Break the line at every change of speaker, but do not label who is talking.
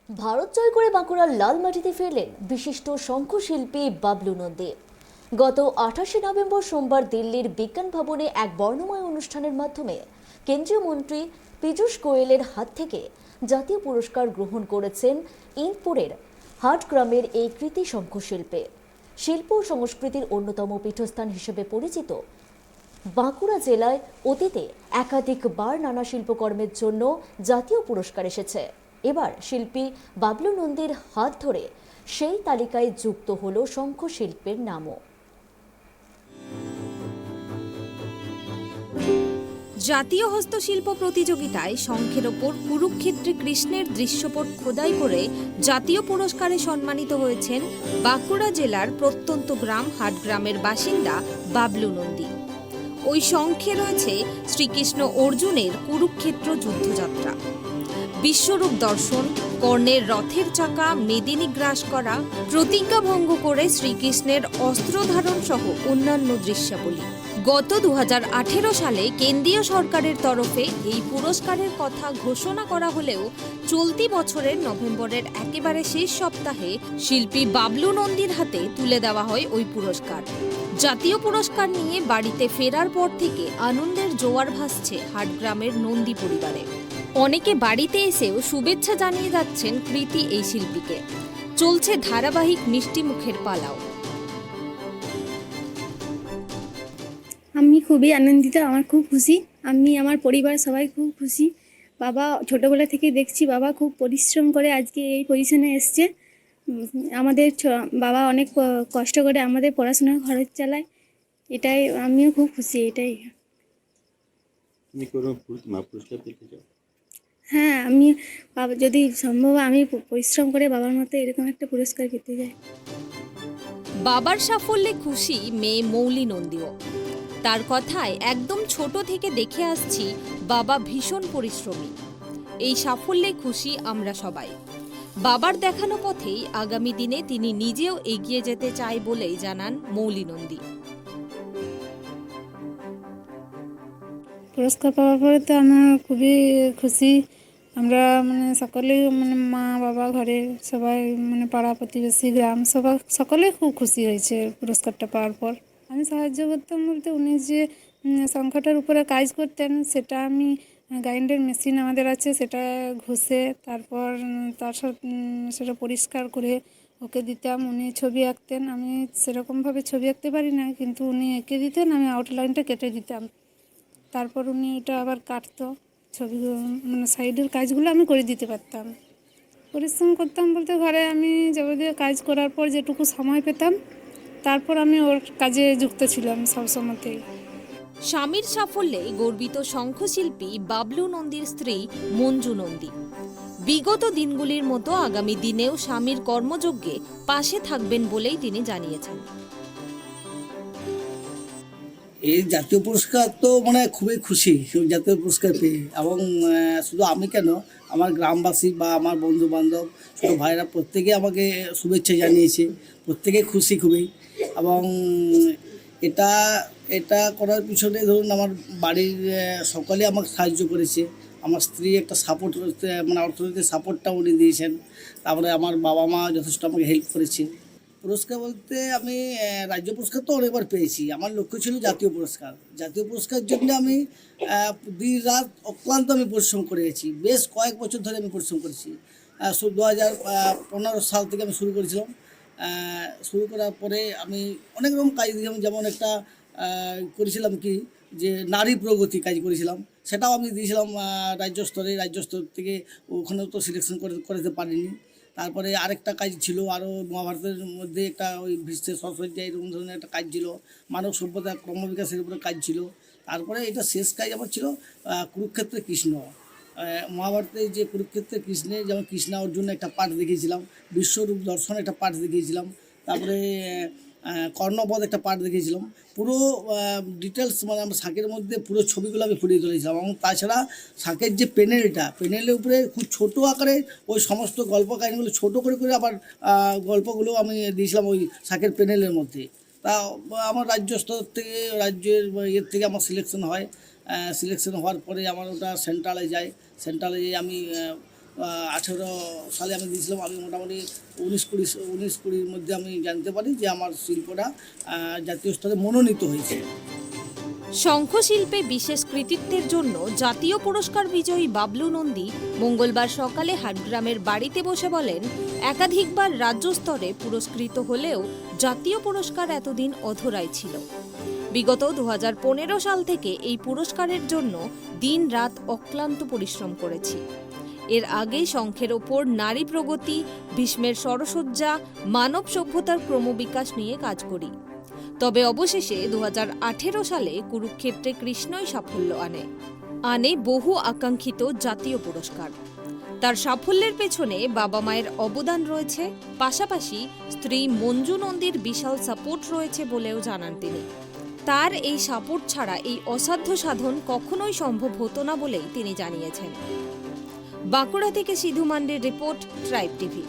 ভারত জয় করে বাঁকুড়ার লাল মাটিতে ফেরলেন বিশিষ্ট শঙ্খশিল্পী বাবলু নন্দী। গত 28শে নভেম্বর সোমবার দিল্লির বিজ্ঞান ভবনে এক বর্ণময় অনুষ্ঠানের মাধ্যমে কেন্দ্রীয় মন্ত্রী পীযূষ গোয়েলের হাত থেকে জাতীয় পুরস্কার গ্রহণ করেছেন ইন্দপুরের হাটগ্রামের এই কৃতি শঙ্খশিল্পে। শিল্প ও সংস্কৃতির অন্যতম পীঠস্থান হিসেবে পরিচিত বাঁকুড়া জেলায় অতীতে একাধিকবার নানা শিল্পকর্মের জন্য জাতীয় পুরস্কার এসেছে। এবার শিল্পী বাবলু নন্দীর হাত ধরে সেই তালিকায় যুক্ত হলো শঙ্খশিল্পের নামও।
জাতীয় হস্তশিল্প প্রতিযোগিতায় শঙ্খের ওপর কুরুক্ষেত্রে কৃষ্ণের দৃশ্যপট খোদাই করে জাতীয় পুরস্কারে সম্মানিত হয়েছেন বাঁকুড়া জেলার প্রত্যন্ত গ্রাম হাটগ্রামের বাসিন্দা বাবলু নন্দী। ওই শঙ্খে রয়েছে শ্রীকৃষ্ণ অর্জুনের কুরুক্ষেত্র যুদ্ধযাত্রা, বিশ্বরূপ দর্শন, কর্ণের রথের চাকা মেদিনী গ্রাস করা, প্রতিজ্ঞা ভঙ্গ করে শ্রীকৃষ্ণের অস্ত্র ধারণ সহ অন্যান্য দৃশ্যাবলী। গত 2018 সালে কেন্দ্রীয় সরকারের তরফে এই পুরস্কারের কথা ঘোষণা করা হলেও চলতি বছরের নভেম্বরের একেবারে শেষ সপ্তাহে শিল্পী বাবলু নন্দীর হাতে তুলে দেওয়া হয় ওই পুরস্কার। জাতীয় পুরস্কার নিয়ে বাড়িতে ফেরার পর থেকে আনন্দের জোয়ার ভাসছে হাটগ্রামের নন্দী পরিবারে। অনেকে বাড়িতে এসেও শুভেচ্ছা জানিয়ে যাচ্ছেন কৃতি এই শিল্পীকে। চলছে ধারাবাহিক মিষ্টি মুখের পালাও।
আমি খুবই আনন্দিত, আমার খুব খুশি, আমি আমার পরিবার সবাই খুব খুশি। বাবা ছোটোবেলা থেকে দেখছি বাবা খুব পরিশ্রম করে আজকে এই পজিশনে এসছে। আমাদের বাবা অনেক কষ্ট করে আমাদের পড়াশোনার খরচ চালায়, এটাই আমিও খুব খুশি। এটাই হ্যাঁ, আমি বাবা যদি সম্ভব আমি পরিশ্রম করে বাবার মতো এরকম একটা পুরস্কার পেতে যাই।
বাবার সাফল্যে খুশি মেয়ে মৌলি নন্দীও। তার কথায় একদম ছোট থেকে দেখে আসছি বাবা ভীষণ পরিশ্রমী। এই সাফল্যে খুশি আমরা সবাই। বাবার দেখানো পথেই আগামী দিনে তিনি নিজেও এগিয়ে যেতে চায় বলেই জানান মৌলি নন্দী।
পুরস্কার পাওয়ার পরে তো আমরা খুবই খুশি। আমরা সকলেই মা বাবা ঘরে সবাই পাড়া প্রতিবেশী গ্রাম সবাই সকলেই খুব খুশি হয়েছে পুরস্কারটা পাওয়ার পর। আমি সাহায্য করতাম বলতে উনি যে শঙ্খটার উপরে কাজ করতেন, সেটা আমি গ্রাইন্ডার মেশিন আমাদের আছে, সেটা ঘষে তারপর সেটা পরিষ্কার করে ওকে দিতাম। উনি ছবি আঁকতেন, আমি সেরকমভাবে ছবি আঁকতে পারি না, কিন্তু উনি এঁকে দিতেন, আমি আউটলাইনটা কেটে দিতাম। তারপর উনি এটা আবার কাটতো, ছবিগুলো সাইডের কাজগুলো আমি করে দিতে পারতাম। পরিশ্রম করতাম বলতে ঘরে আমি যাবতীয় কাজ করার পর যেটুকু সময় পেতাম তারপর আমি ওর কাজে যুক্ত ছিলাম সবসময়তেই।
স্বামীর সাফল্যে গর্বিত শঙ্খশিল্পী বাবলু নন্দীর স্ত্রী মঞ্জু নন্দী। বিগত দিনগুলির মতো আগামী দিনেও স্বামীর কর্মযজ্ঞে পাশে থাকবেন বলেই তিনি জানিয়েছেন।
এই জাতীয় পুরস্কার তো খুবই খুশি জাতীয় পুরস্কার পেয়ে, এবং শুধু আমি কেন, আমার গ্রামবাসী বা আমার বন্ধু বান্ধব ছোটো ভাইরা প্রত্যেকে আমাকে শুভেচ্ছা জানিয়েছে, প্রত্যেকে খুশি খুবই। এবং এটা এটা করার পিছনে ধরুন আমার বাড়ির সকলে আমাকে সাহায্য করেছে। আমার স্ত্রী একটা সাপোর্ট, অর্থনৈতিক সাপোর্টটা উনি দিয়েছেন। তারপরে আমার বাবা মা যথেষ্ট আমাকে হেল্প করেছে। পুরস্কার বলতে আমি রাজ্য পুরস্কার তো অনেকবার পেয়েছি, আমার লক্ষ্য ছিল জাতীয় পুরস্কার। জাতীয় পুরস্কারের জন্য আমি দিন রাত অক্লান্ত আমি পরিশ্রম করে গেছি, বেশ কয়েক বছর ধরে আমি পরিশ্রম করেছি। 2015 সাল থেকে আমি শুরু করেছিলাম। শুরু করার পরে আমি অনেক রকম কাজ দিয়েছিলাম, যেমন একটা করেছিলাম কি যে নারী প্রগতি কাজ করেছিলাম, সেটাও আমি দিয়েছিলাম রাজ্য স্তর থেকে ওখানেও তো সিলেকশন করতে পারিনি। তারপরে আরেকটা কাজ ছিল, আরও মহাভারতের মধ্যে একটা ওই বিশ্বের সরস্বতী এরকম ধরনের একটা কাজ ছিল, মানব সভ্যতা ক্রমবিকাশের উপরে কাজ ছিল। তারপরে এটা শেষ কাজ আমার ছিল কুরুক্ষেত্রে কৃষ্ণ। মহাভারতের যে কুরুক্ষেত্রে কৃষ্ণের যেমন কৃষ্ণা অর্জুন একটা পাঠ দেখিয়েছিলাম, বিশ্বরূপ দর্শন একটা পাঠ দেখিয়েছিলাম, তারপরে কর্ণপদ একটা পাঠ দেখিয়েছিলাম। পুরো ডিটেলস আমরা শাঁখের মধ্যে পুরো ছবিগুলো আমি ফুটিয়ে তুলেছিলাম। এবং তাছাড়া শাঁখের যে পেনেলের উপরে খুব ছোটো আকারে ওই সমস্ত গল্প কাহিনিগুলো ছোটো করে আবার গল্পগুলো আমি দিয়েছিলাম ওই শাঁখের পেনেলের মধ্যে। তা আমার রাজ্য স্তর থেকে রাজ্যের ইয়ের থেকে আমার সিলেকশন হয়। সিলেকশন হওয়ার পরে আমার ওটা সেন্ট্রালে যায়। সেন্ট্রালে যেয়ে আমি 18 সালে আমি দিয়েছিলাম। আমি মোটামুটি 19-20 মধ্যে আমি জানতে পারি যে আমার শিল্পটা জাতীয় স্তরে মনোনীত হয়েছে।
শঙ্খশিল্পে বিশেষ কৃতিত্বের জন্য জাতীয় পুরস্কার বিজয়ী বাবলু নন্দী মঙ্গলবার সকালে হাটগ্রামের বাড়িতে বসে বলেন, একাধিকবার রাজ্য স্তরে পুরস্কৃত হলেও জাতীয় পুরস্কার এতদিন অধরাই ছিল। বিগত 2015 সাল থেকে এই পুরস্কারের জন্য দিন-রাত অক্লান্ত পরিশ্রম করেছি। এর আগে শঙ্খের ওপর নারী প্রগতি, ভীষ্মের সরসজ্জা, মানব সভ্যতার ক্রমবিকাশ নিয়ে কাজ করি। তবে অবশেষে 2018 সালে কুরুক্ষেত্রে কৃষ্ণই সাফল্য আনে বহু আকাঙ্ক্ষিত জাতীয় পুরস্কার। তার সাফল্যের পেছনে বাবা মায়ের অবদান রয়েছে, পাশাপাশি স্ত্রী মঞ্জু নন্দীর বিশাল সাপোর্ট রয়েছে বলেও জানান তিনি। তার এই সাপোর্ট ছাড়া এই অসাধ্য সাধন কখনোই সম্ভব হতো না বলেই তিনি জানিয়েছেন। বাঁকুড়া থেকে সিধু মান্ডির রিপোর্ট, ট্রাইব টিভি।